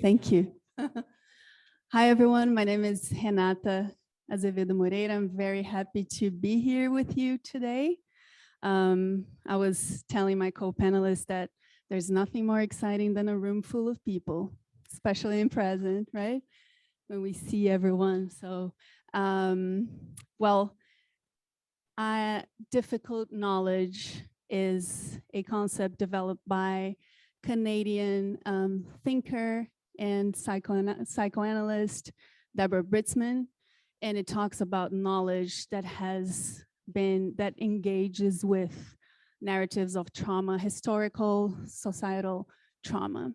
Thank you. Hi, everyone. My name is Renata Azevedo Moreira. I'm very happy to be here with you today. I was telling my co-panelists that there's nothing more exciting than a room full of people, especially in present, right? When we see everyone. So, well, difficult knowledge is a concept developed by Canadian thinker and psychoanalyst Deborah Britzman, and it talks about knowledge that engages with narratives of trauma, historical, societal trauma.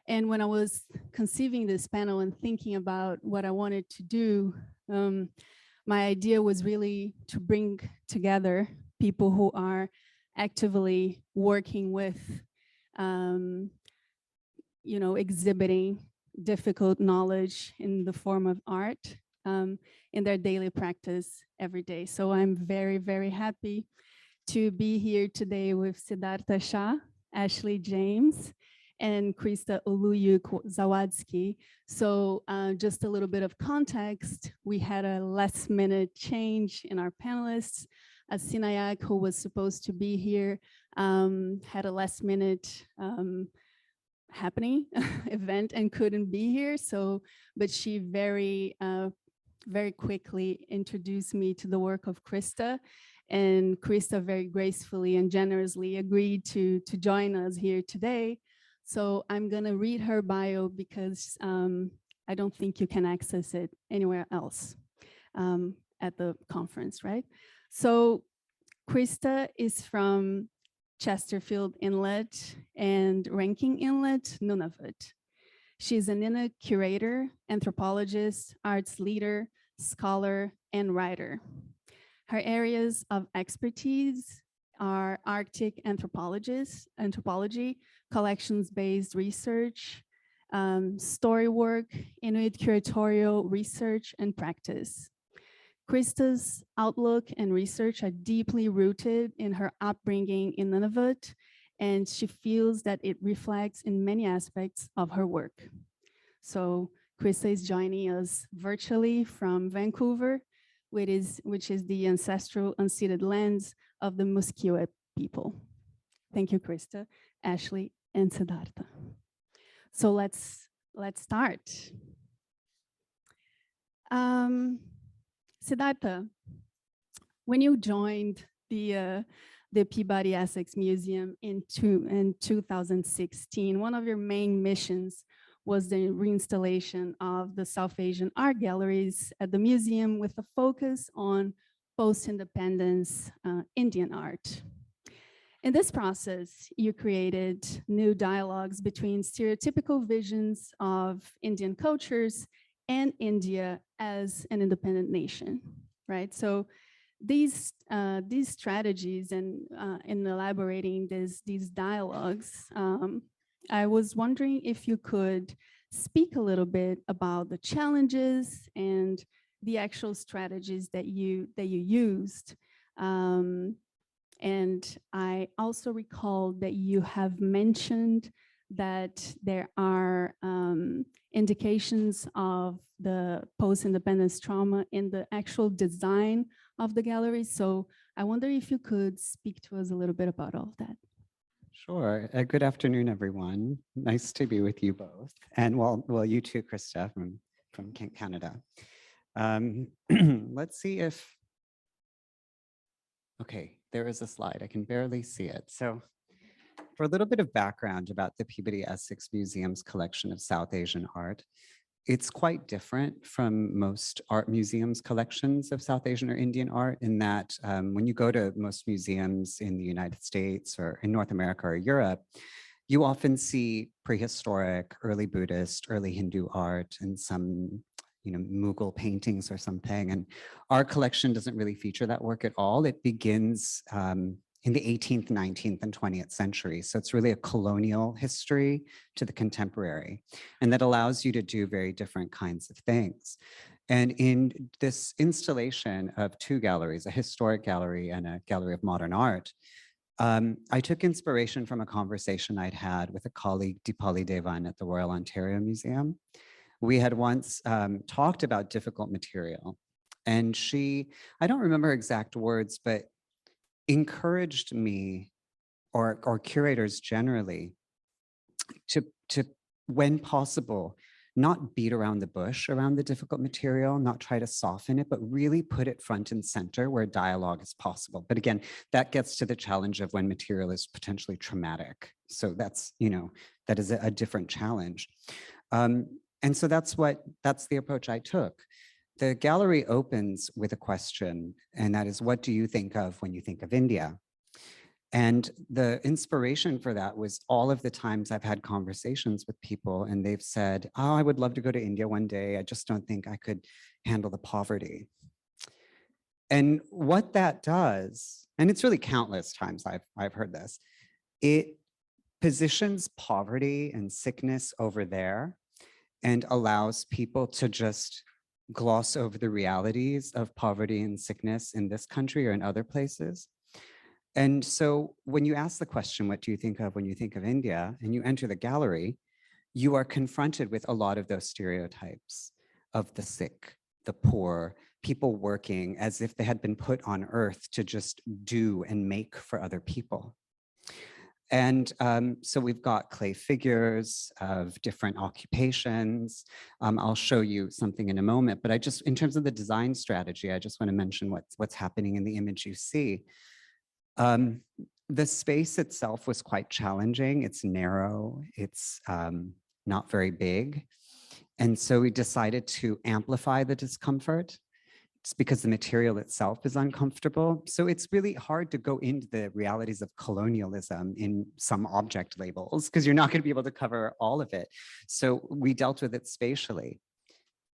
And when I was conceiving this panel and thinking about what I wanted to do, my idea was really to bring together people who are actively working with, exhibiting difficult knowledge in the form of art in their daily practice every day. So I'm very, very happy to be here today with Siddhartha Shah, Ashley James, and Krista Oluyu-Zawadsky. So just a little bit of context, we had a last minute change in our panelists. Sinayak, who was supposed to be here, had a last minute happening event and couldn't be here. So, but she very quickly introduced me to the work of Krista, and Krista very gracefully and generously agreed to join us here today. So I'm gonna read her bio because I don't think you can access it anywhere else at the conference, right? So Krista is from Chesterfield Inlet and Rankin Inlet, Nunavut. She's an Innu curator, anthropologist, arts leader, scholar, and writer. Her areas of expertise are Arctic anthropology, collections-based research, story work, Inuit curatorial research and practice. Krista's outlook and research are deeply rooted in her upbringing in Nunavut, and she feels that it reflects in many aspects of her work. So Krista is joining us virtually from Vancouver, which is the ancestral unceded lands of the Musqueam people. Thank you, Krista, Ashley, and Siddhartha. So let's start. Siddhartha, when you joined the Peabody Essex Museum in 2016, one of your main missions was the reinstallation of the South Asian art galleries at the museum with a focus on post-independence Indian art. In this process, you created new dialogues between stereotypical visions of Indian cultures and India as an independent nation, right? So these strategies and in elaborating these dialogues, I was wondering if you could speak a little bit about the challenges and the actual strategies that you used. And I also recall that you have mentioned that there are indications of the post-independence trauma in the actual design of the gallery. So I wonder if you could speak to us a little bit about all of that. Sure. Good afternoon, everyone. Nice to be with you both. And well, you too, Krista, from Canada. Let's see if, okay, there is a slide. I can barely see it. So for a little bit of background about the Peabody Essex Museum's collection of South Asian art, it's quite different from most art museums' collections of South Asian or Indian art in that when you go to most museums in the United States or in North America or Europe, you often see prehistoric, early Buddhist, early Hindu art and some Mughal paintings or something. And our collection doesn't really feature that work at all. It begins in the 18th, 19th, and 20th century. So it's really a colonial history to the contemporary. And that allows you to do very different kinds of things. And in this installation of two galleries, a historic gallery and a gallery of modern art, I took inspiration from a conversation I'd had with a colleague, Deepali Devan, at the Royal Ontario Museum. We had once talked about difficult material, and she, I don't remember exact words, but encouraged me or curators generally to, when possible, not beat around the bush around the difficult material, not try to soften it, but really put it front and center where dialogue is possible. But again, that gets to the challenge of when material is potentially traumatic. So that's, that is a different challenge. And so that's the approach I took. The gallery opens with a question, and that is, what do you think of when you think of India? And the inspiration for that was all of the times I've had conversations with people and they've said, oh, I would love to go to India one day. I just don't think I could handle the poverty. And what that does, and it's really countless times I've heard this, it positions poverty and sickness over there and allows people to just gloss over the realities of poverty and sickness in this country or in other places. And so when you ask the question, what do you think of when you think of India, and you enter the gallery, you are confronted with a lot of those stereotypes of the sick, the poor, people working as if they had been put on earth to just do and make for other people. And so we've got clay figures of different occupations. I'll show you something in a moment, but in terms of the design strategy, I just want to mention what's happening in the image you see. The space itself was quite challenging. It's narrow, it's not very big. And so we decided to amplify the discomfort. It's because the material itself is uncomfortable. So it's really hard to go into the realities of colonialism in some object labels because you're not going to be able to cover all of it. So we dealt with it spatially.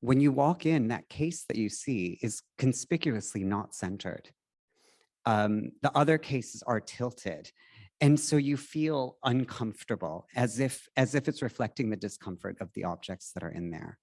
When you walk in, that case that you see is conspicuously not centered. The other cases are tilted. And so you feel uncomfortable as if it's reflecting the discomfort of the objects that are in there.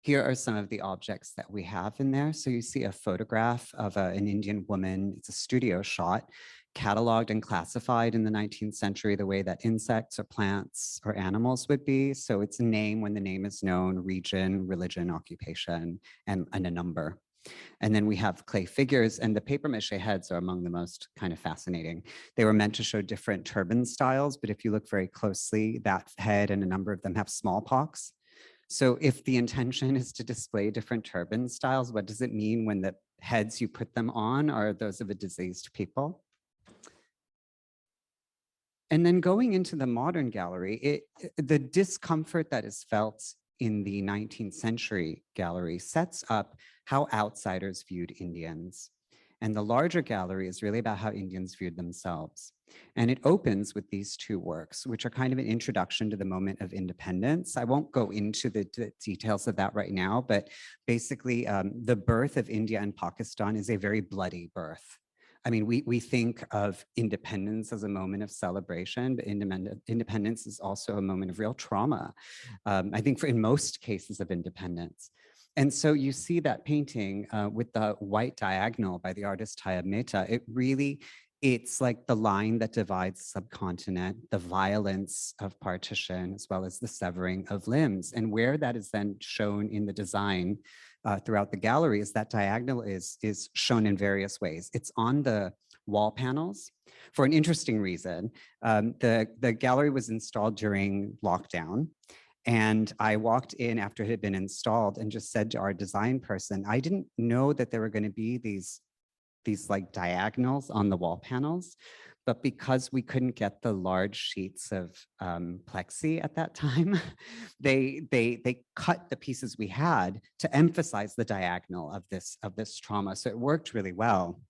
Here are some of the objects that we have in there. So you see a photograph of an Indian woman. It's a studio shot, cataloged and classified in the 19th century the way that insects or plants or animals would be. So it's a name when the name is known, region, religion, occupation, and a number. And then we have clay figures, and the paper mache heads are among the most kind of fascinating. They were meant to show different turban styles, but if you look very closely, that head and a number of them have smallpox. So if the intention is to display different turban styles, what does it mean when the heads you put them on are those of a diseased people? And then going into the modern gallery, the discomfort that is felt in the 19th century gallery sets up how outsiders viewed Indians. And the larger gallery is really about how Indians viewed themselves. And it opens with these two works, which are kind of an introduction to the moment of independence. I won't go into the details of that right now, but basically the birth of India and Pakistan is a very bloody birth. I mean, we think of independence as a moment of celebration, but independence is also a moment of real trauma, I think in most cases of independence. And so you see that painting with the white diagonal by the artist Tayeb Mehta. It's like the line that divides the subcontinent, the violence of partition, as well as the severing of limbs. And where that is then shown in the design throughout the gallery is that diagonal is shown in various ways. It's on the wall panels for an interesting reason. The gallery was installed during lockdown. And I walked in after it had been installed and just said to our design person, I didn't know that there were going to be these like diagonals on the wall panels, but because we couldn't get the large sheets of plexi at that time, they cut the pieces we had to emphasize the diagonal of this trauma. So it worked really well.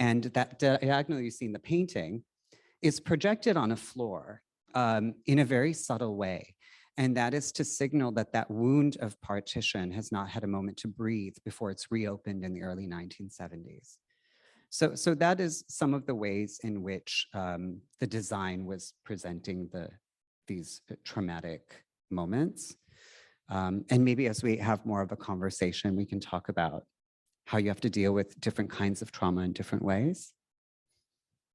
And that diagonal you see in the painting is projected on a floor in a very subtle way. And that is to signal that that wound of partition has not had a moment to breathe before it's reopened in the early 1970s. So that is some of the ways in which the design was presenting these traumatic moments. And maybe as we have more of a conversation, we can talk about how you have to deal with different kinds of trauma in different ways.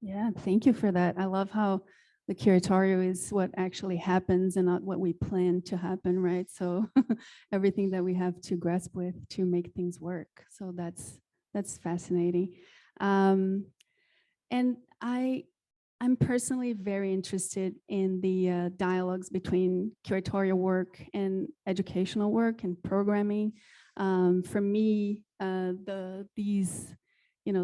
Yeah, thank you for that. I love how the curatorial is what actually happens and not what we plan to happen, right? So everything that we have to grasp with to make things work. So that's fascinating. Um, and I'm personally very interested in the dialogues between curatorial work and educational work and programming. For me,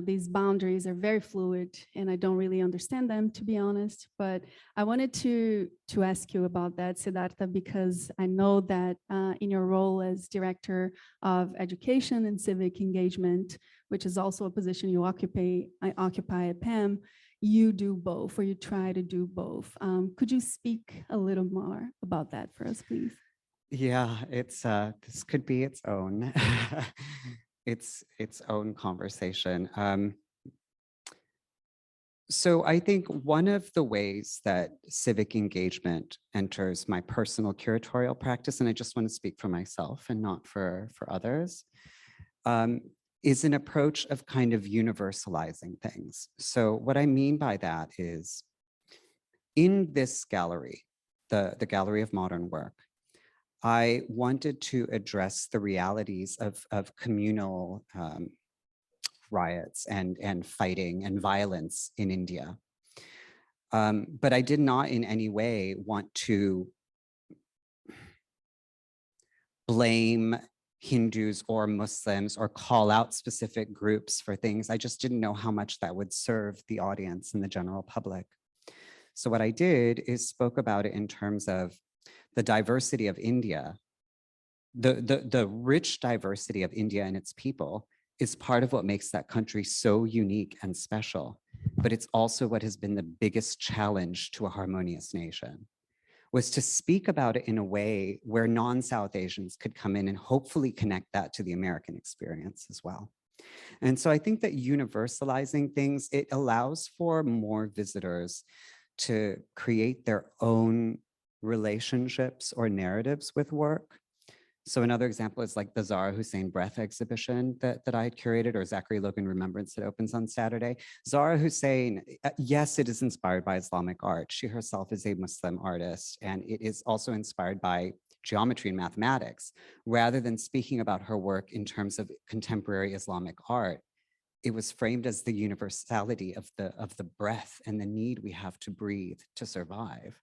these boundaries are very fluid, and I don't really understand them, to be honest. But I wanted to ask you about that, Siddhartha, because I know that in your role as director of education and civic engagement, which is also a position you occupy at PAM, you do both, or you try to do both. Could you speak a little more about that for us, please? Yeah, it's this could be its own its own conversation. So I think one of the ways that civic engagement enters my personal curatorial practice, and I just want to speak for myself and not for others, is an approach of kind of universalizing things. So what I mean by that is, in this gallery, the Gallery of Modern Work, I wanted to address the realities of communal riots and fighting and violence in India. But I did not in any way want to blame Hindus or Muslims or call out specific groups for things. I just didn't know how much that would serve the audience and the general public. So what I did is spoke about it in terms of the diversity of India. The rich diversity of India and its people is part of what makes that country so unique and special. But it's also what has been the biggest challenge to a harmonious nation, was to speak about it in a way where non-South Asians could come in and hopefully connect that to the American experience as well. And so I think that universalizing things, it allows for more visitors to create their own relationships or narratives with work. So another example is like the Zahra Hussain Breath exhibition that I had curated, or Zachary Logan Remembrance, that opens on Saturday. Zahra Hussain, yes, it is inspired by Islamic art. She herself is a Muslim artist, and it is also inspired by geometry and mathematics. Rather than speaking about her work in terms of contemporary Islamic art, it was framed as the universality of the breath and the need we have to breathe to survive,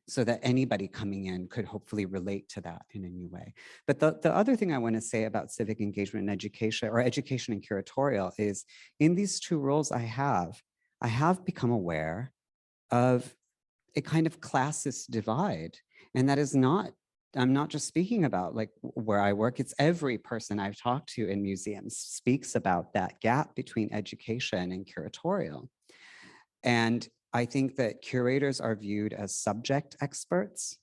so that anybody coming in could hopefully relate to that in a new way. But the other thing I want to say about civic engagement and education, or education and curatorial, is in these two roles I have become aware of a kind of classist divide. And that is not, I'm not just speaking about like where I work, it's every person I've talked to in museums speaks about that gap between education and curatorial. And I think that curators are viewed as subject experts,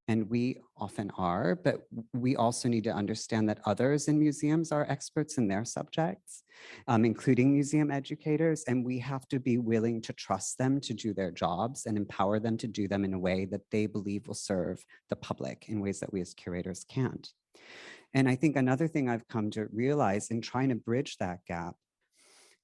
and we often are, but we also need to understand that others in museums are experts in their subjects, including museum educators, and we have to be willing to trust them to do their jobs and empower them to do them in a way that they believe will serve the public in ways that we as curators can't. And I think another thing I've come to realize in trying to bridge that gap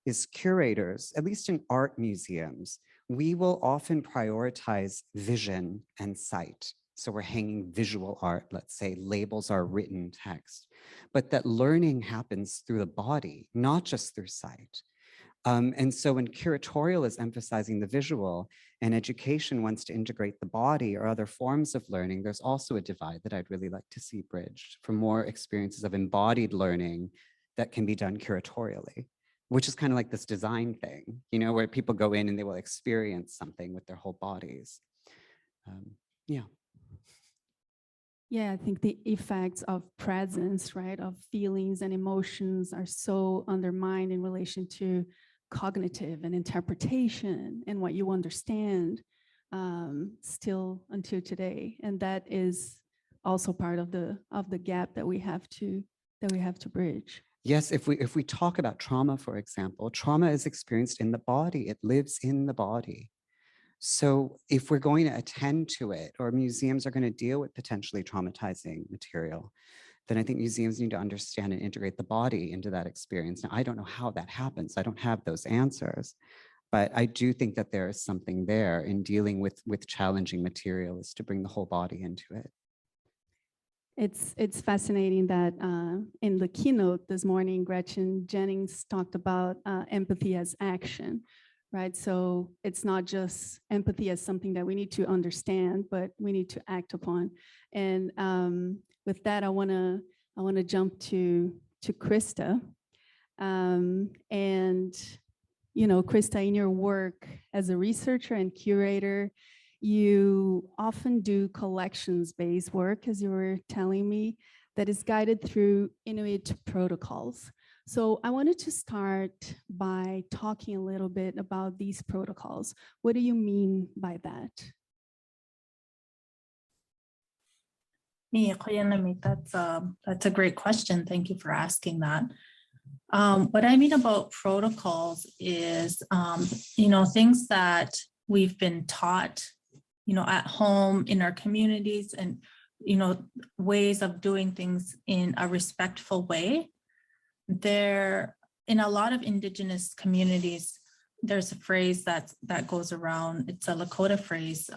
is curators, at least in art museums, we will often prioritize vision and sight. So we're hanging visual art, let's say, labels are written text, but that learning happens through the body, not just through sight. And so when curatorial is emphasizing the visual and education wants to integrate the body or other forms of learning, there's also a divide that I'd really like to see bridged for more experiences of embodied learning that can be done curatorially, which is kind of like this design thing, you know, where people go in and they will experience something with their whole bodies. Yeah. Yeah, I think the effects of presence, right, of feelings and emotions are so undermined in relation to cognitive and interpretation and what you understand still until today. And that is also part of the gap that we have to bridge. Yes, if we talk about trauma, for example, trauma is experienced in the body. It lives in the body. So if we're going to attend to it, or museums are going to deal with potentially traumatizing material, then I think museums need to understand and integrate the body into that experience. Now, I don't know how that happens. I don't have those answers, but I do think that there is something there in dealing with challenging material, is to bring the whole body into it. It's fascinating that in the keynote this morning, Gretchen Jennings talked about empathy as action, right? So it's not just empathy as something that we need to understand, but we need to act upon. And with that, I want to jump to Krista. And you know, Krista, in your work as a researcher and curator, you often do collections-based work, as you were telling me, that is guided through Inuit protocols. So I wanted to start by talking a little bit about these protocols. What do you mean by that? Yeah, that's a great question. Thank you for asking that. What I mean about protocols is, you know, things that we've been taught, you know, at home, in our communities, and, you know, ways of doing things in a respectful way. There, in a lot of Indigenous communities, there's a phrase that goes around. It's a Lakota phrase,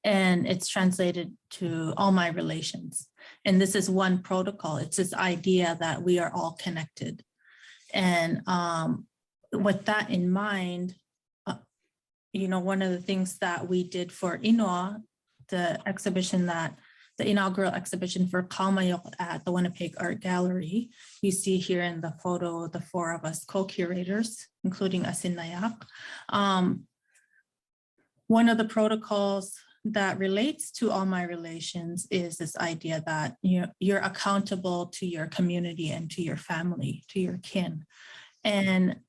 and it's translated to all my relations. And this is one protocol. It's this idea that we are all connected. And with that in mind, you know, one of the things that we did for Inua, the inaugural exhibition for Kalmayok at the Winnipeg Art Gallery, you see here in the photo, the four of us co-curators, including Asin Nayak. One of the protocols that relates to all my relations is this idea that you're accountable to your community and to your family, to your kin. And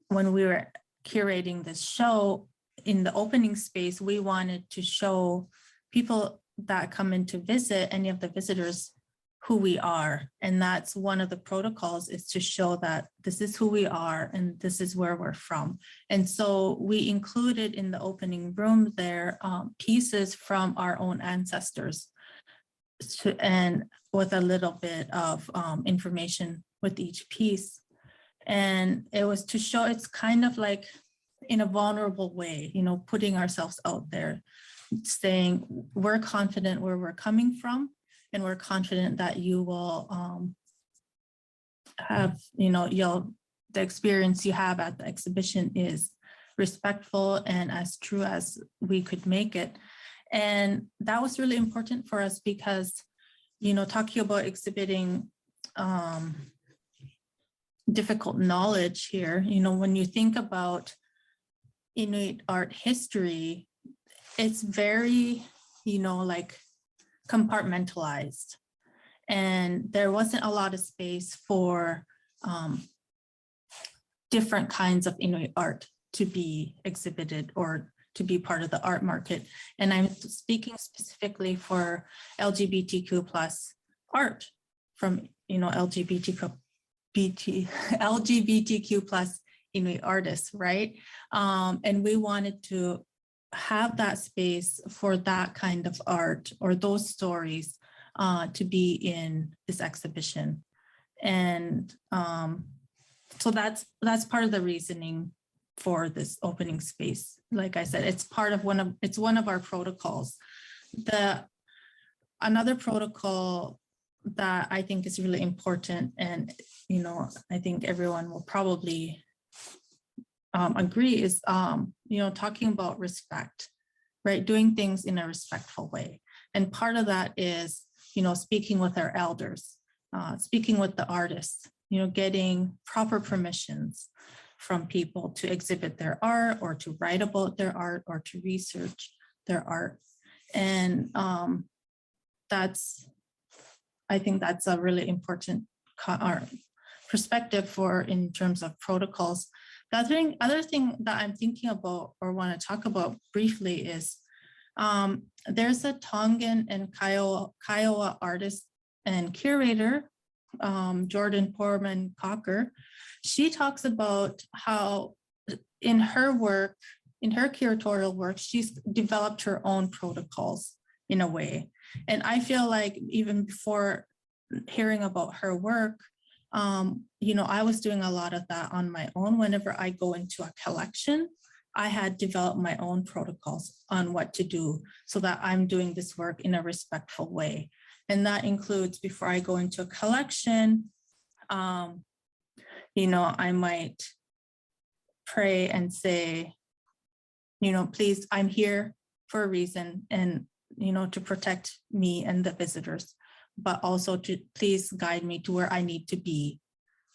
when we were curating this show, in the opening space, we wanted to show people that come in to visit, any of the visitors, who we are. And that's one of the protocols, is to show that this is who we are and this is where we're from. And so we included in the opening room there pieces from our own ancestors, and with a little bit of information with each piece. And it was to show, it's kind of like in a vulnerable way, you know, putting ourselves out there, saying we're confident where we're coming from, and we're confident that you will have, you know, the experience you have at the exhibition is respectful and as true as we could make it. And that was really important for us because, you know, talking about exhibiting difficult knowledge here, you know, when you think about Inuit art history, it's very, you know, like compartmentalized. And there wasn't a lot of space for different kinds of Inuit art to be exhibited or to be part of the art market. And I'm speaking specifically for LGBTQ plus art from, you know, LGBTQ plus Inuit artists, right? And we wanted to have that space for that kind of art or those stories to be in this exhibition. And so that's part of the reasoning for this opening space. Like I said, it's one of our protocols. Another protocol that I think is really important, and you know, I think everyone will probably agree, is you know, talking about respect, right? Doing things in a respectful way. And part of that is, you know, speaking with our elders, speaking with the artists, you know, getting proper permissions from people to exhibit their art or to write about their art or to research their art. And I think that's a really important perspective in terms of protocols. The other thing that I'm thinking about or want to talk about briefly is there's a Tongan and Kiowa artist and curator, Jordan Portman Cocker. She talks about how in her curatorial work, she's developed her own protocols in a way. And I feel like even before hearing about her work, I was doing a lot of that on my own. Whenever I go into a collection, I had developed my own protocols on what to do so that I'm doing this work in a respectful way. And that includes before I go into a collection, I might pray and say, please, I'm here for a reason, and, to protect me and the visitors, but also to please guide me to where I need to be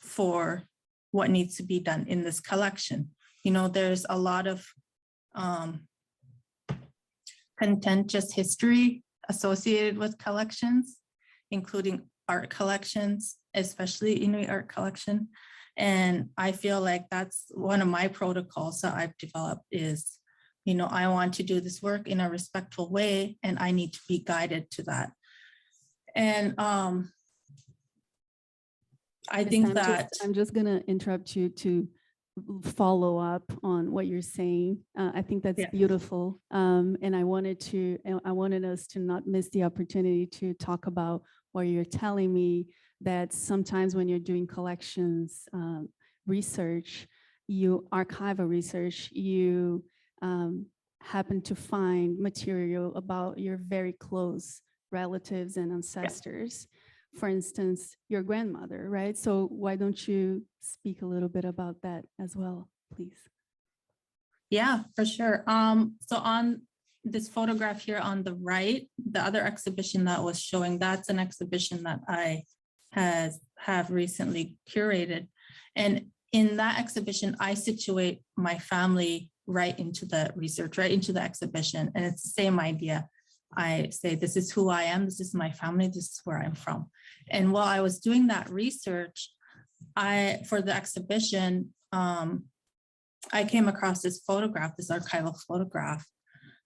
for what needs to be done in this collection. There's a lot of contentious history associated with collections, including art collections, especially Inuit art collection. And I feel like that's one of my protocols that I've developed is, I want to do this work in a respectful way, and I need to be guided to that. And I think I'm just gonna interrupt you to follow up on what you're saying. I think that's beautiful. And I wanted us to not miss the opportunity to talk about what you're telling me, that sometimes when you're doing collections research, archival research, you happen to find material about your very close relatives and ancestors. For instance, your grandmother, right? So why don't you speak a little bit about that as well, please? Yeah, for sure. So on this photograph here on the right, the other exhibition that was showing, that's an exhibition that I have recently curated. And in that exhibition, I situate my family right into the research, right into the exhibition. And it's the same idea. I say, this is who I am, this is my family, this is where I'm from. And while I was doing that research, for the exhibition, I came across this photograph, this archival photograph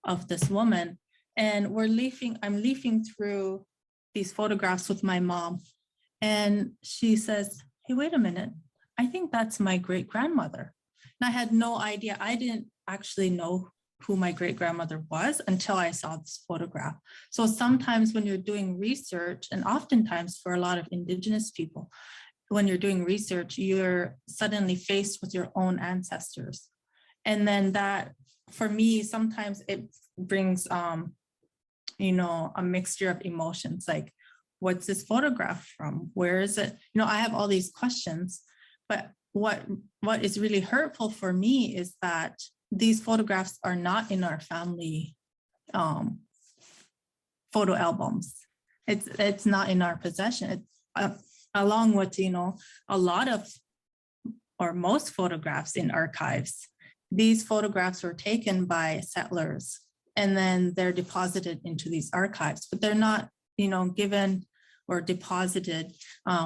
of this woman. And I'm leafing through these photographs with my mom. And she says, hey, wait a minute, I think that's my great grandmother. And I had no idea. I didn't actually know who my great grandmother was until I saw this photograph. So sometimes when you're doing research, and oftentimes for a lot of Indigenous people, when you're doing research, you're suddenly faced with your own ancestors. And then that, for me, sometimes it brings, a mixture of emotions, like, what's this photograph from? Where is it? I have all these questions, but what is really hurtful for me is that these photographs are not in our family photo albums. It's not in our possession. It's along with, a lot of, or most photographs in archives. These photographs were taken by settlers, and then they're deposited into these archives, but they're not, given or deposited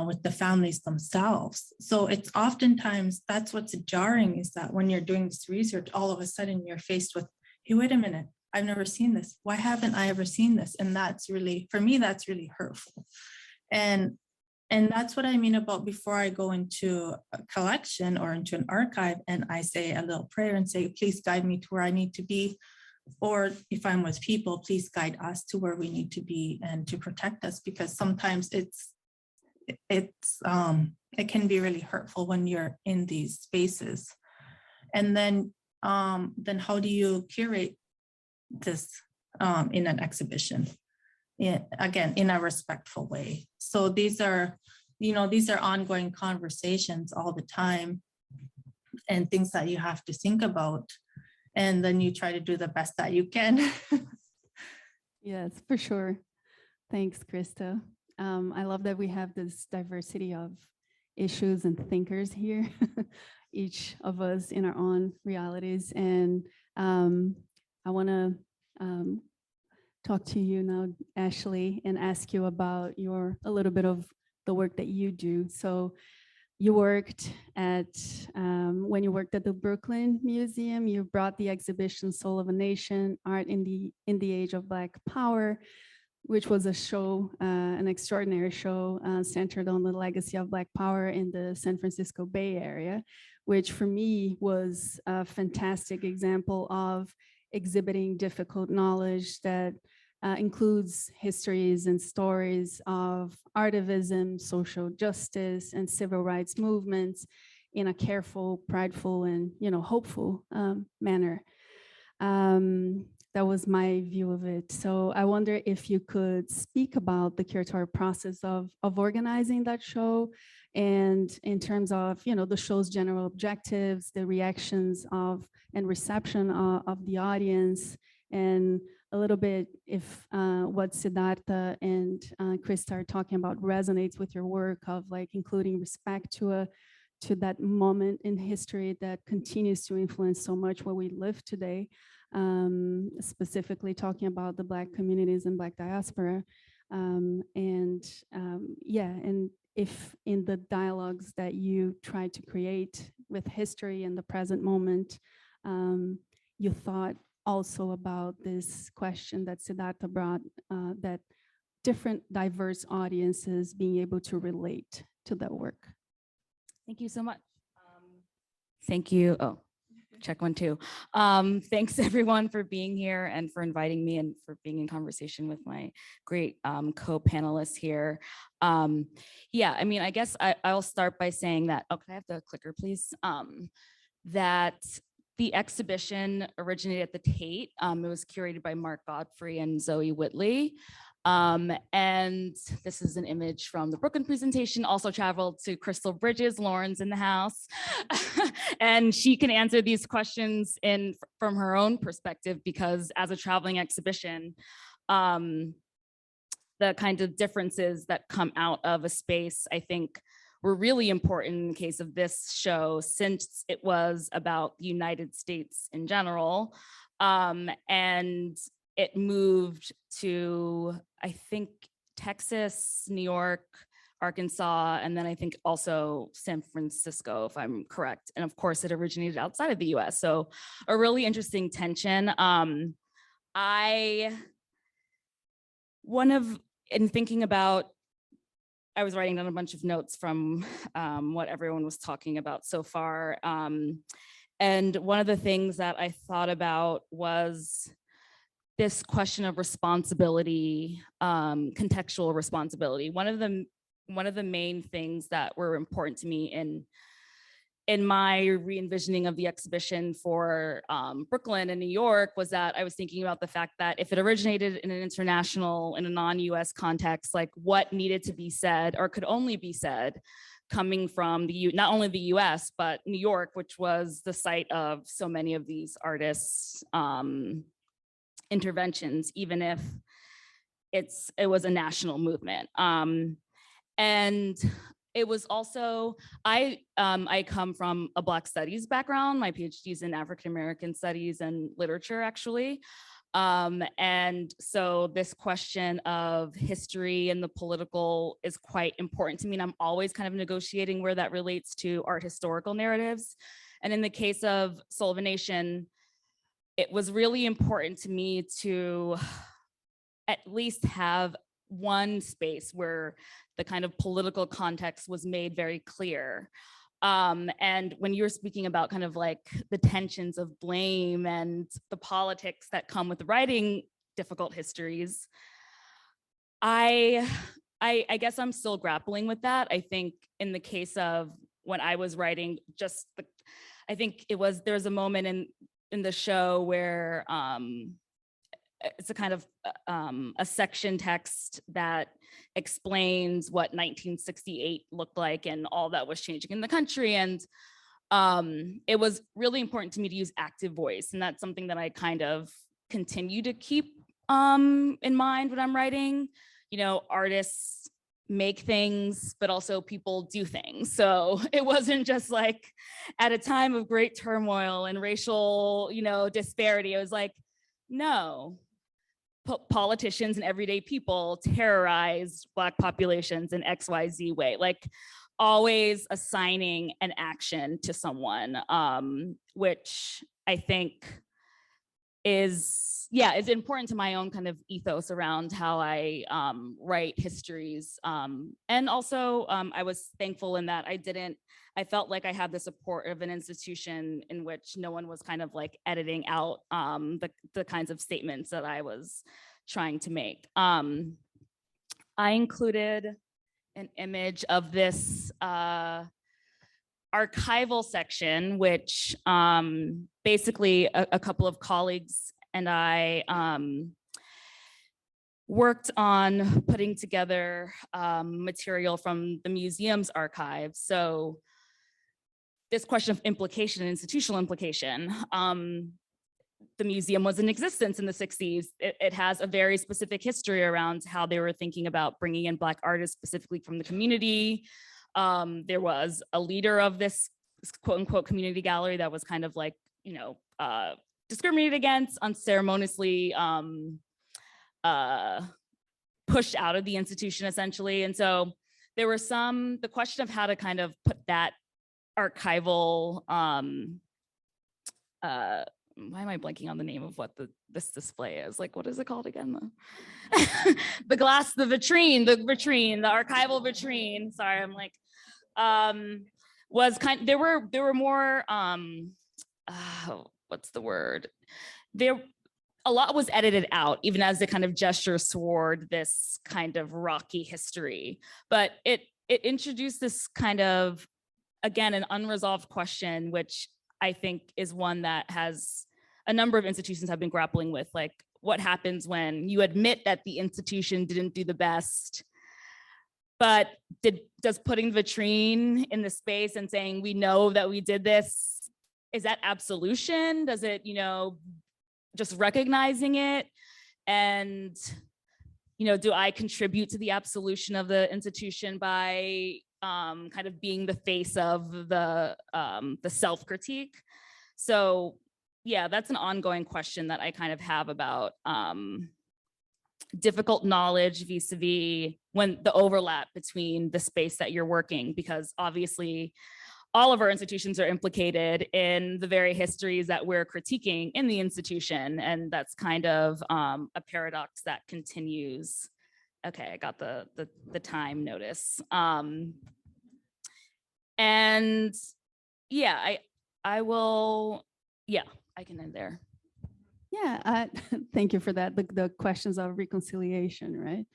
with the families themselves. So it's oftentimes, that's what's jarring, is that when you're doing this research, all of a sudden you're faced with, hey, wait a minute, I've never seen this. Why haven't I ever seen this? And that's really, for me, that's really hurtful. And that's what I mean about before I go into a collection or into an archive and I say a little prayer and say, please guide me to where I need to be. Or if I'm with people, please guide us to where we need to be and to protect us, because sometimes it can be really hurtful when you're in these spaces. And then how do you curate this in an exhibition? Again, in a respectful way. So these are ongoing conversations all the time, and things that you have to think about. And then you try to do the best that you can. Yes, for sure. Thanks, Krista. I love that we have this diversity of issues and thinkers here, each of us in our own realities. And I want to talk to you now, Ashley, and ask you about a little bit of the work that you do. So you worked when you worked at the Brooklyn Museum, you brought the exhibition Soul of a Nation, Art in the Age of Black Power, which was a show, an extraordinary show centered on the legacy of Black Power in the San Francisco Bay Area, which for me was a fantastic example of exhibiting difficult knowledge that includes histories and stories of artivism, social justice, and civil rights movements in a careful, prideful, and hopeful manner. That was my view of it. So I wonder if you could speak about the curatorial process of organizing that show, and in terms of the show's general objectives, the reactions of and reception of the audience, and a little bit if what Siddhartha and Krista are talking about resonates with your work of like including respect to that moment in history that continues to influence so much what we live today, specifically talking about the Black communities and Black diaspora. Yeah, and if in the dialogues that you try to create with history and the present moment, you thought also about this question that Siddhartha brought, that different diverse audiences being able to relate to that work. Thank you so much. Thank you. Oh, check 1, 2. Thanks everyone for being here and for inviting me and for being in conversation with my great co-panelists here. Yeah, I mean, I guess I'll start by saying that, oh, can I have the clicker, please? That the exhibition originated at the Tate. It was curated by Mark Godfrey and Zoe Whitley. And this is an image from the Brooklyn presentation, also traveled to Crystal Bridges, Lauren's in the house. And she can answer these questions from her own perspective, because as a traveling exhibition, the kind of differences that come out of a space, I think, were really important in the case of this show, since it was about the United States in general. And it moved to, I think, Texas, New York, Arkansas, and then I think also San Francisco, if I'm correct. And of course, it originated outside of the US. So a really interesting tension. In thinking about, I was writing down a bunch of notes from what everyone was talking about so far. And one of the things that I thought about was this question of responsibility, contextual responsibility. One of the main things that were important to me in my re-envisioning of the exhibition for Brooklyn and New York was that I was thinking about the fact that if it originated in a non-US context, like what needed to be said or could only be said coming from not only the US, but New York, which was the site of so many of these artists' interventions, even if it was a national movement. And it was also, I come from a Black studies background. My PhD is in African American studies and literature, actually. And so this question of history and the political is quite important to me. And I'm always kind of negotiating where that relates to art historical narratives. And in the case of Soul of a Nation, it was really important to me to at least have one space where the kind of political context was made very clear. And when you were speaking about kind of like the tensions of blame and the politics that come with writing difficult histories, I guess I'm still grappling with that. I think in the case of when I was writing, I think there's a moment in the show where it's a kind of a section text that explains what 1968 looked like and all that was changing in the country. And it was really important to me to use active voice. And that's something that I kind of continue to keep in mind when I'm writing. You know, artists make things, but also people do things. So it wasn't just like at a time of great turmoil and racial, disparity. It was like, no, politicians and everyday people terrorized Black populations in XYZ way, like always assigning an action to someone, which I think is important to my own kind of ethos around how I write histories. And also I was thankful in that I felt like I had the support of an institution in which no one was kind of like editing out the kinds of statements that I was trying to make. I included an image of this archival section, which basically a couple of colleagues and I worked on putting together material from the museum's archives. So this question of implication and institutional implication, the museum was in existence in the 60s. It has a very specific history around how they were thinking about bringing in Black artists specifically from the community. There was a leader of this quote unquote community gallery that was kind of like, you know, discriminated against, unceremoniously pushed out of the institution essentially. And so there were the question of how to kind of put that archival, why am I blanking on the name of what this display is? Like, what is it called again? The glass, the vitrine, the archival vitrine. Sorry, I'm like, was kind, there were more, what's the word? A lot was edited out, even as it kind of gestures toward this kind of rocky history. But it introduced this kind of, again, an unresolved question, which I think is one that has a number of institutions have been grappling with, like what happens when you admit that the institution didn't do the best, but does putting the vitrine in the space and saying, we know that we did this, is that absolution? Does it, you know, just recognizing it? And, you know, do I contribute to the absolution of the institution by kind of being the face of the self-critique? So yeah, that's an ongoing question that I kind of have about difficult knowledge vis-a-vis when the overlap between the space that you're working, because obviously all of our institutions are implicated in the very histories that we're critiquing in the institution. And that's kind of a paradox that continues. Okay, I got the time notice. And yeah, I will, yeah, I can end there. Yeah, thank you for that. The questions of reconciliation, right?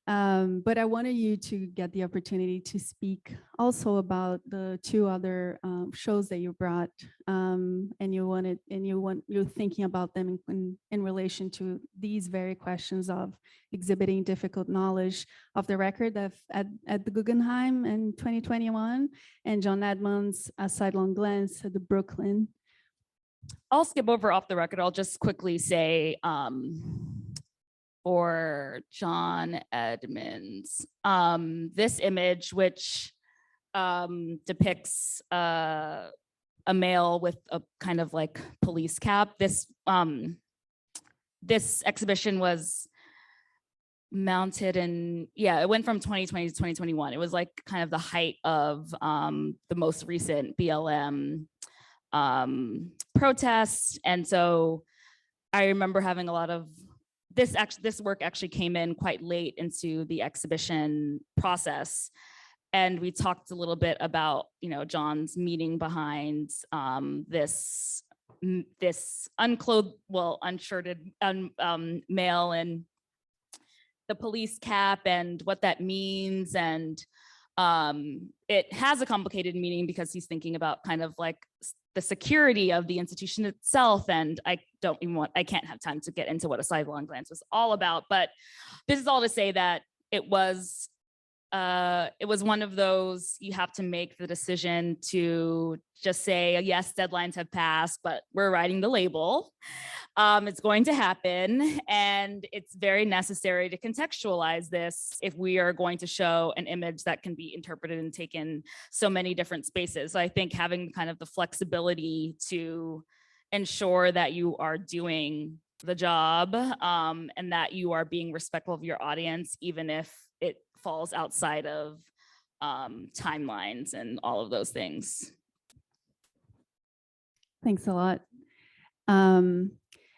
But I wanted you to get the opportunity to speak also about the two other shows that you brought, and you're thinking about them in relation to these very questions of exhibiting difficult knowledge of the record at the Guggenheim in 2021, and John Edmonds' A Sidelong Glance at the Brooklyn. I'll skip over off the record. I'll just quickly say, for John Edmonds, this image, which depicts a male with a kind of like police cap. This exhibition was mounted in, yeah, it went from 2020 to 2021. It was like kind of the height of the most recent BLM protests. And so I remember having a lot of this work actually came in quite late into the exhibition process. And we talked a little bit about, you know, John's meaning behind this unclothed, well, unshirted male and the police cap and what that means. And it has a complicated meaning because he's thinking about kind of like the security of the institution itself. And I can't have time to get into what A Sidelong Glance was all about, but this is all to say that it was one of those, you have to make the decision to just say, yes, deadlines have passed, but we're writing the label. It's going to happen. And it's very necessary to contextualize this if we are going to show an image that can be interpreted and taken so many different spaces. So I think having kind of the flexibility to ensure that you are doing the job and that you are being respectful of your audience, even if it falls outside of timelines and all of those things. Thanks a lot.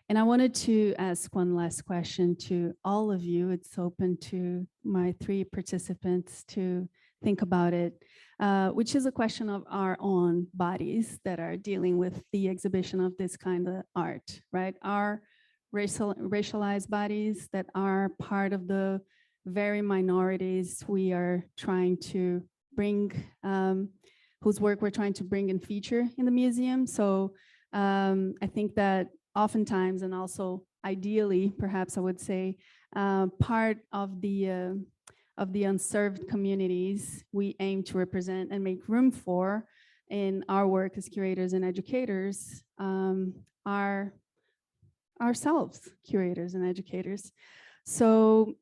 And I wanted to ask one last question to all of you. It's open to my three participants to think about it, which is a question of our own bodies that are dealing with the exhibition of this kind of art, right? Our racialized bodies that are part of the very minorities we are trying to bring, whose work we're trying to bring and feature in the museum. So I think that oftentimes, and also ideally, perhaps I would say, part of the unserved communities we aim to represent and make room for in our work as curators and educators are ourselves, curators and educators. So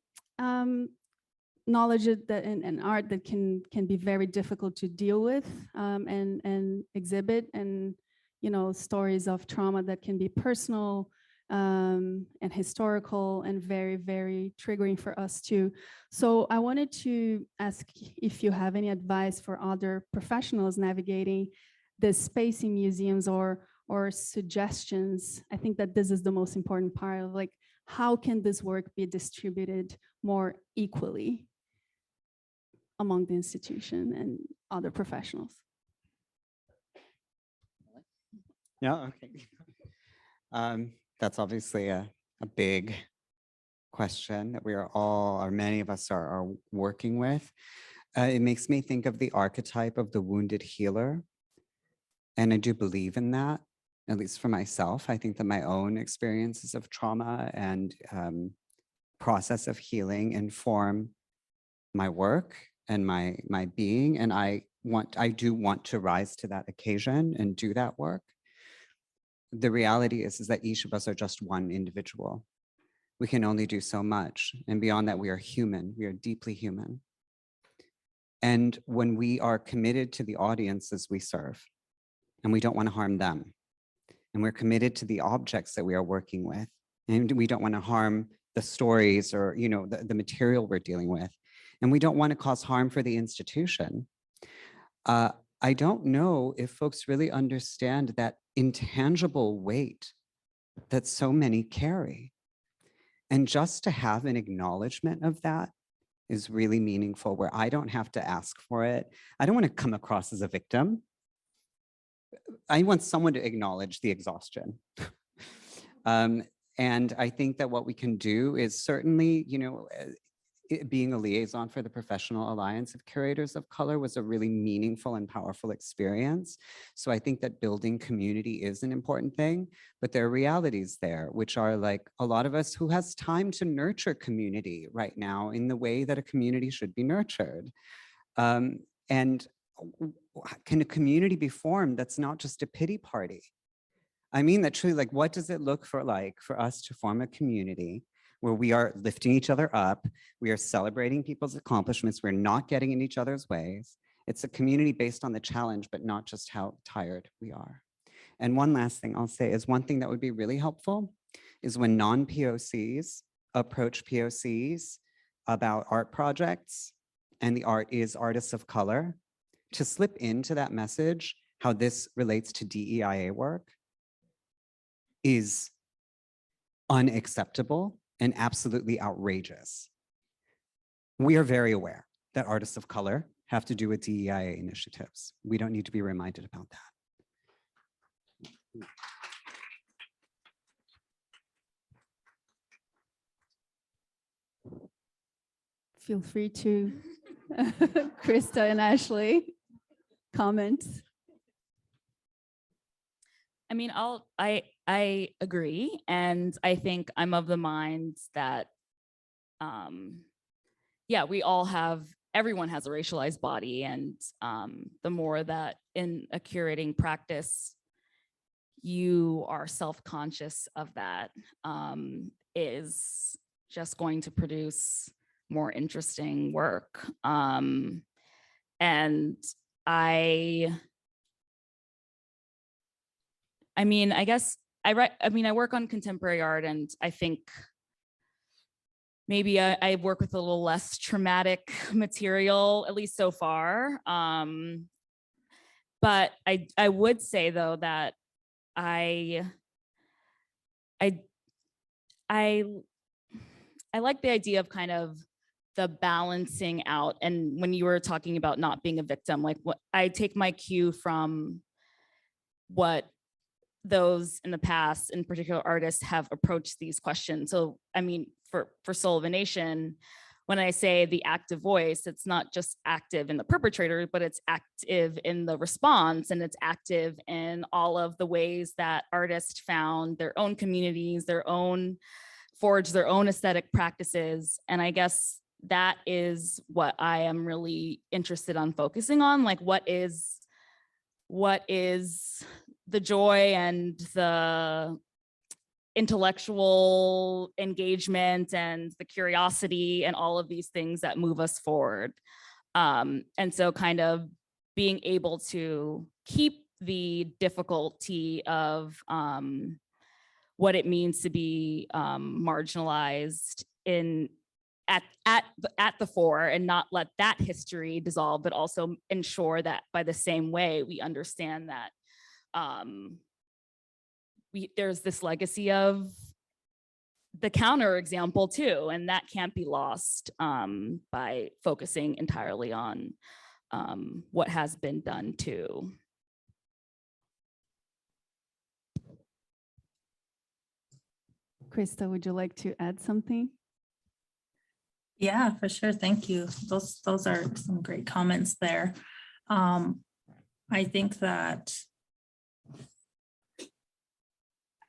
knowledge that and art that can be very difficult to deal with and exhibit, and stories of trauma that can be personal and historical and very, very triggering for us too. So I wanted to ask if you have any advice for other professionals navigating this space in museums, or suggestions. I think that this is the most important part of, like, how can this work be distributed more equally among the institution and other professionals? Yeah, okay. That's obviously a big question that we are all, or many of us are working with. It makes me think of the archetype of the wounded healer. And I do believe in that, at least for myself. I think that my own experiences of trauma and process of healing inform my work and my being. And I do want to rise to that occasion and do that work. The reality is that each of us are just one individual. We can only do so much. And beyond that, we are human. We are deeply human. And when we are committed to the audiences we serve, and we don't want to harm them, and we're committed to the objects that we are working with, and we don't want to harm the stories or the material we're dealing with, and we don't want to cause harm for the institution, I don't know if folks really understand that intangible weight that so many carry. And just to have an acknowledgement of that is really meaningful, where I don't have to ask for it. I don't want to come across as a victim. I want someone to acknowledge the exhaustion. And I think that what we can do is certainly, being a liaison for the Professional Alliance of Curators of Color was a really meaningful and powerful experience. So I think that building community is an important thing, but there are realities there, which are like a lot of us who has time to nurture community right now in the way that a community should be nurtured. And can a community be formed that's not just a pity party? I mean that truly, like, what does it look for us to form a community where we are lifting each other up, we are celebrating people's accomplishments, we're not getting in each other's ways. It's a community based on the challenge, but not just how tired we are. And one last thing I'll say is, one thing that would be really helpful is when non-POCs approach POCs about art projects, and the art is artists of color, to slip into that message how this relates to DEIA work is unacceptable and absolutely outrageous. We are very aware that artists of color have to do with DEIA initiatives. We don't need to be reminded about that. Feel free to, Krista and Ashley, comments. I mean, I agree. And I think I'm of the mind that, yeah, everyone has a racialized body. And the more that in a curating practice, you are self-conscious of that, is just going to produce more interesting work. And I mean, I guess I work on contemporary art, and I think maybe I work with a little less traumatic material, at least so far. But I would say though that I like the idea of kind of the balancing out. And when you were talking about not being a victim, like, what I take my cue from what those in the past, in particular artists, have approached these questions. So, I mean, for Soul of a Nation, when I say the active voice, it's not just active in the perpetrator, but it's active in the response, and it's active in all of the ways that artists found their own communities, forged their own aesthetic practices. And I guess that is what I am really interested on focusing on. Like, what is the joy and the intellectual engagement and the curiosity and all of these things that move us forward. And so kind of being able to keep the difficulty of what it means to be marginalized at the fore, and not let that history dissolve, but also ensure that by the same way we understand that there's this legacy of the counter example too, and that can't be lost by focusing entirely on what has been done too. Krista, would you like to add something? Yeah, for sure. Thank you. Those are some great comments there. I think that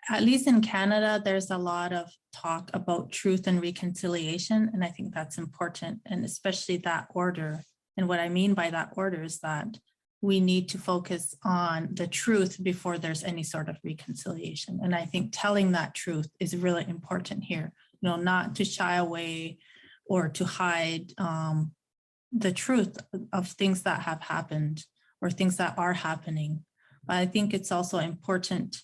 at least in Canada, there's a lot of talk about truth and reconciliation, and I think that's important, and especially that order. And what I mean by that order is that we need to focus on the truth before there's any sort of reconciliation. And I think telling that truth is really important here, you know, not to shy away or to hide the truth of things that have happened or things that are happening. But I think it's also important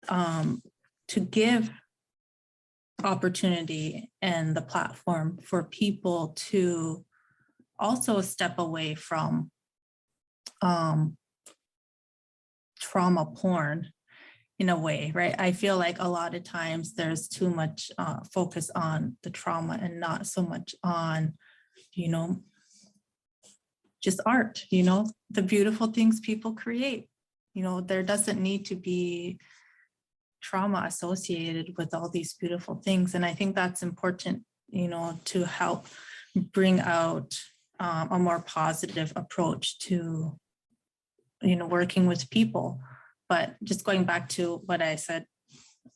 to give opportunity and the platform for people to also step away from trauma porn in a way, right? I feel like a lot of times there's too much focus on the trauma and not so much on, you know, just art, you know, the beautiful things people create. You know, there doesn't need to be trauma associated with all these beautiful things. And I think that's important, you know, to help bring out a more positive approach to, you know, working with people. But just going back to what I said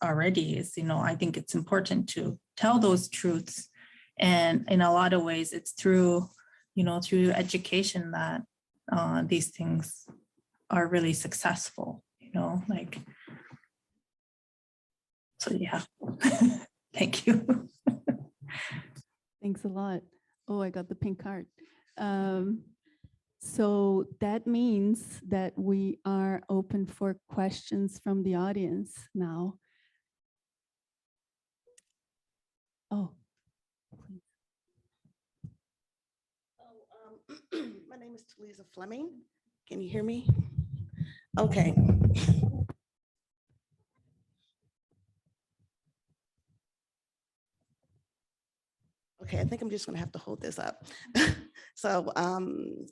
already is, you know, I think it's important to tell those truths. And in a lot of ways, it's through, you know, through education that these things are really successful, you know, like, so yeah, thank you. Thanks a lot. Oh, I got the pink card. So that means that we are open for questions from the audience now. Oh. My name is Talisa Fleming. Can you hear me? Okay. Okay, I think I'm just gonna have to hold this up. So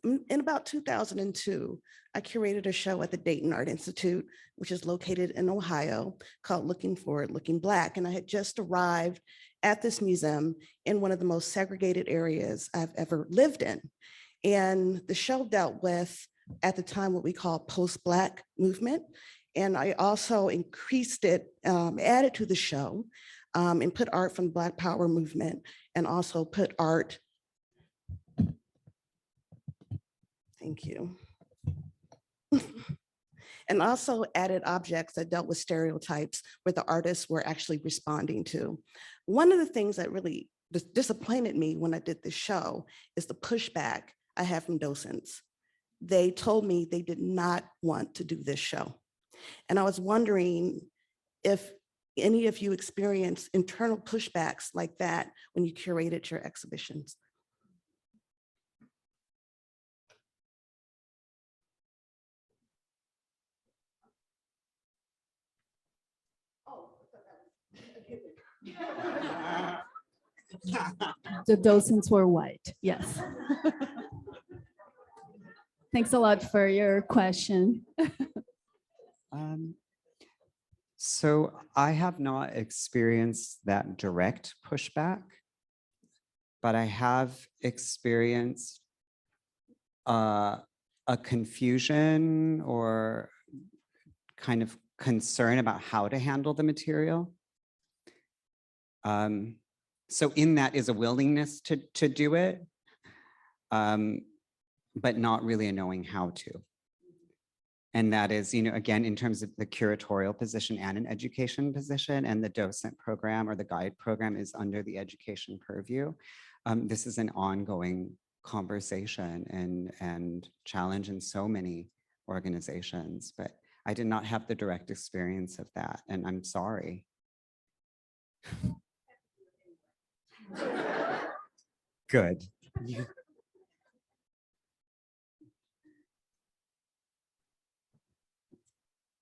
in about 2002, I curated a show at the Dayton Art Institute, which is located in Ohio, called Looking Forward, Looking Black. And I had just arrived at this museum in one of the most segregated areas I've ever lived in. And the show dealt with, at the time, what we call post-Black movement. And I also increased it, added to the show, and put art from the Black Power movement, and also put art, thank you, and also added objects that dealt with stereotypes where the artists were actually responding to. One of the things that really disappointed me when I did this show is the pushback I had from docents. They told me they did not want to do this show. And I was wondering if any of you experienced internal pushbacks like that when you curated your exhibitions. The docents were white, yes. Thanks a lot for your question. So I have not experienced that direct pushback, but I have experienced a confusion or kind of concern about how to handle the material. So in that is a willingness to do it, but not really a knowing how to. And that is, again, in terms of the curatorial position and an education position, and the docent program or the guide program is under the education purview. This is an ongoing conversation and challenge in so many organizations, but I did not have the direct experience of that, and I'm sorry. Good.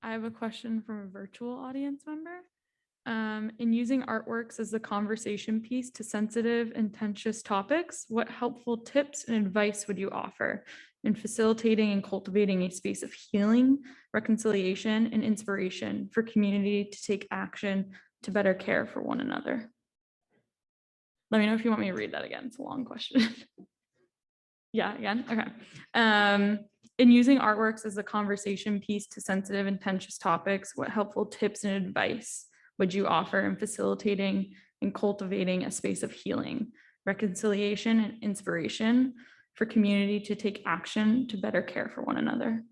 I have a question from a virtual audience member. In using artworks as the conversation piece to sensitive and contentious topics, what helpful tips and advice would you offer in facilitating and cultivating a space of healing, reconciliation, and inspiration for community to take action to better care for one another? Let me know if you want me to read that again. It's a long question. Yeah, again, okay. In using artworks as a conversation piece to sensitive and contentious topics, what helpful tips and advice would you offer in facilitating and cultivating a space of healing, reconciliation, and inspiration for community to take action to better care for one another?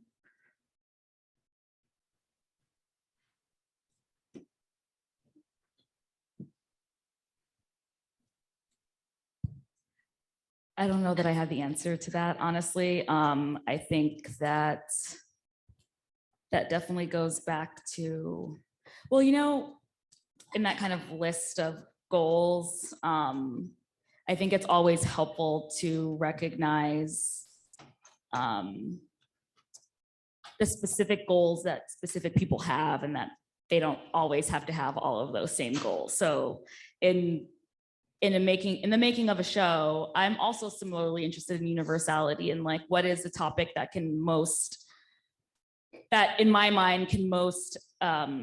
I don't know that I have the answer to that, honestly. I think that definitely goes back to, well, in that kind of list of goals, I think it's always helpful to recognize the specific goals that specific people have, and that they don't always have to have all of those same goals. So in the making of a show, I'm also similarly interested in universality and like what is the topic that can most, that in my mind can most, that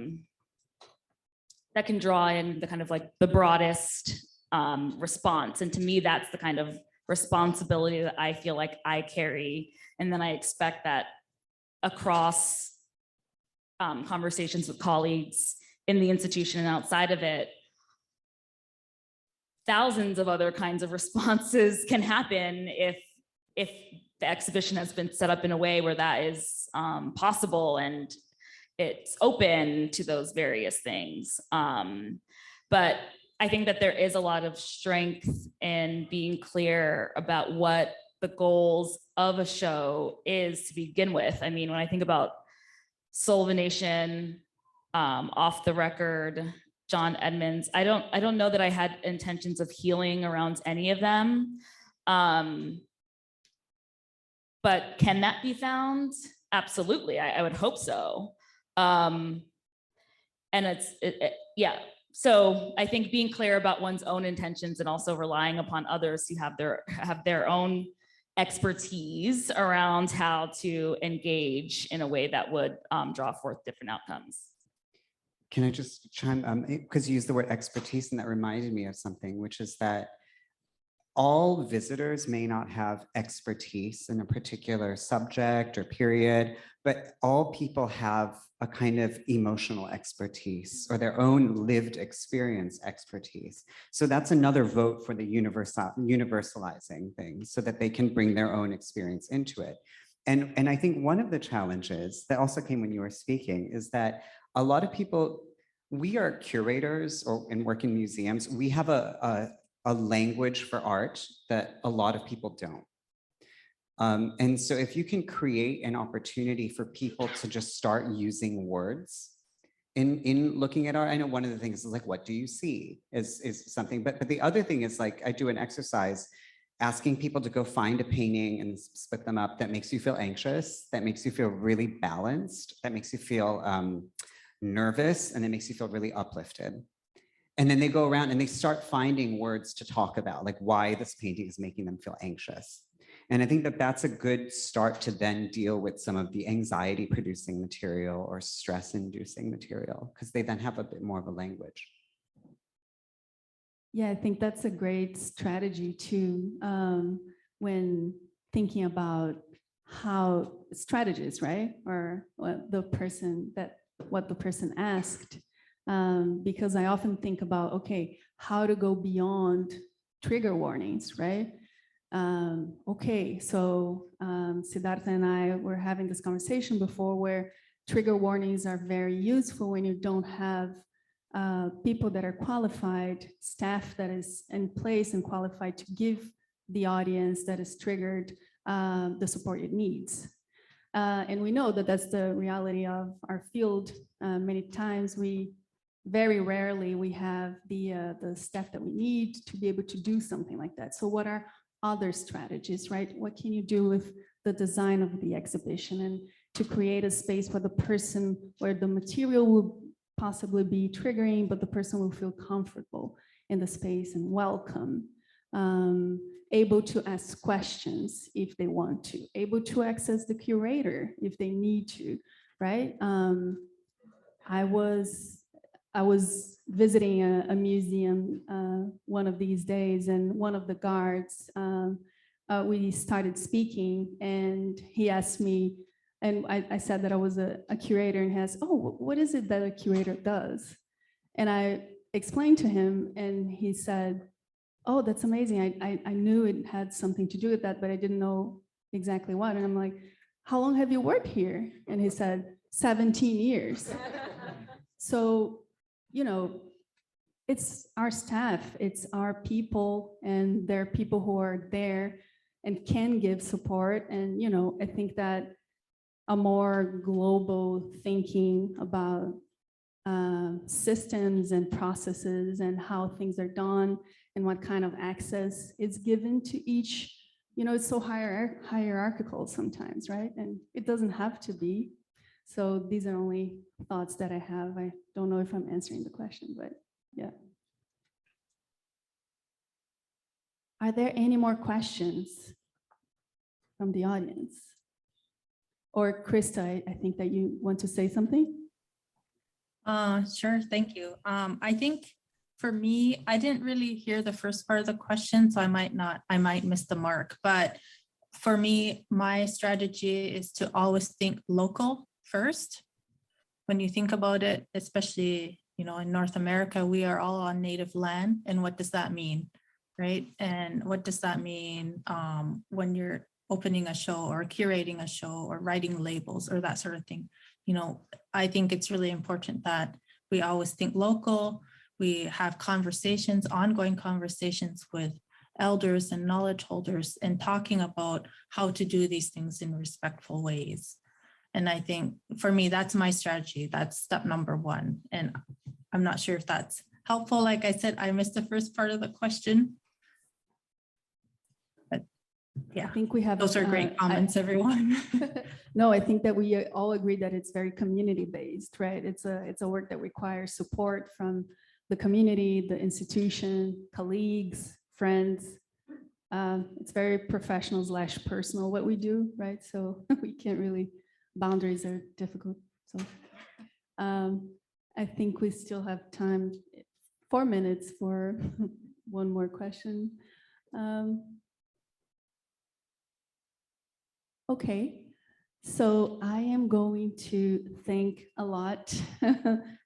can draw in the kind of like the broadest response. And to me, that's the kind of responsibility that I feel like I carry. And then I expect that across conversations with colleagues in the institution and outside of it, thousands of other kinds of responses can happen if the exhibition has been set up in a way where that is possible and it's open to those various things. But I think that there is a lot of strength in being clear about what the goals of a show is to begin with. I mean, when I think about Solvenation, Off the Record, John Edmonds, I don't know that I had intentions of healing around any of them. But can that be found? Absolutely, I would hope so. And yeah. So I think being clear about one's own intentions and also relying upon others who have their own expertise around how to engage in a way that would draw forth different outcomes. Can I just chime, because you used the word expertise, and that reminded me of something, which is that all visitors may not have expertise in a particular subject or period, but all people have a kind of emotional expertise or their own lived experience expertise. So that's another vote for the universalizing things so that they can bring their own experience into it. And I think one of the challenges that also came when you were speaking is that a lot of people, we are curators and work in museums. We have a language for art that a lot of people don't. And so if you can create an opportunity for people to just start using words in looking at art, I know one of the things is like, what do you see is something, but the other thing is like, I do an exercise asking people to go find a painting and split them up that makes you feel anxious, that makes you feel really balanced, that makes you feel nervous, and it makes you feel really uplifted. And then they go around and they start finding words to talk about, like why this painting is making them feel anxious. And I think that that's a good start to then deal with some of the anxiety producing material or stress inducing material, because they then have a bit more of a language. Yeah, I think that's a great strategy too, when thinking about how strategies, right? Or what the person asked. Because I often think about, okay, how to go beyond trigger warnings, right? Okay, so Siddhartha and I were having this conversation before where trigger warnings are very useful when you don't have people that are qualified, staff that is in place and qualified to give the audience that is triggered the support it needs. And we know that that's the reality of our field. Many times very rarely we have the staff that we need to be able to do something like that. So what are other strategies, right? What can you do with the design of the exhibition and to create a space where the material will possibly be triggering, but the person will feel comfortable in the space and welcome, able to ask questions if they want to, able to access the curator if they need to, right? I was visiting a museum one of these days, and one of the guards, we started speaking, and he asked me, and I said that I was a curator, and he asked, oh, what is it that a curator does? And I explained to him, and he said, oh, that's amazing. I knew it had something to do with that, but I didn't know exactly what. And I'm like, how long have you worked here? And he said, 17 years. So, you know, it's our staff, it's our people, and there are people who are there and can give support. And, you know, I think that a more global thinking about systems and processes and how things are done and what kind of access is given to each, you know, it's so hierarchical sometimes, right? And it doesn't have to be. So these are only thoughts that I have. I don't know if I'm answering the question, but yeah. Are there any more questions from the audience? Or Krista, I think that you want to say something? Sure, thank you. I think for me, I didn't really hear the first part of the question, so I might miss the mark. But for me, my strategy is to always think local first. When you think about it, especially, you know, in North America, we are all on native land. And what does that mean, right? And what does that mean when you're opening a show or curating a show or writing labels or that sort of thing? You know, I think it's really important that we always think local. We have conversations, ongoing conversations with elders and knowledge holders and talking about how to do these things in respectful ways. And I think for me, that's my strategy. That's step number one. And I'm not sure if that's helpful. Like I said, I missed the first part of the question. But yeah, I think we have those are great comments, everyone. No, I think that we all agree that it's very community-based, right? It's a work that requires support from the community, the institution, colleagues, friends. It's very professional / personal what we do, right? So we can't really, boundaries are difficult. So I think we still have time, 4 minutes for one more question. Okay. So I am going to thank a lot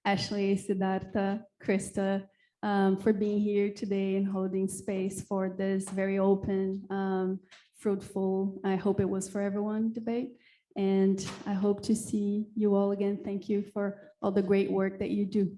Ashley, Siddhartha, Krista, for being here today and holding space for this very open, fruitful, I hope it was for everyone, debate. And I hope to see you all again. Thank you for all the great work that you do.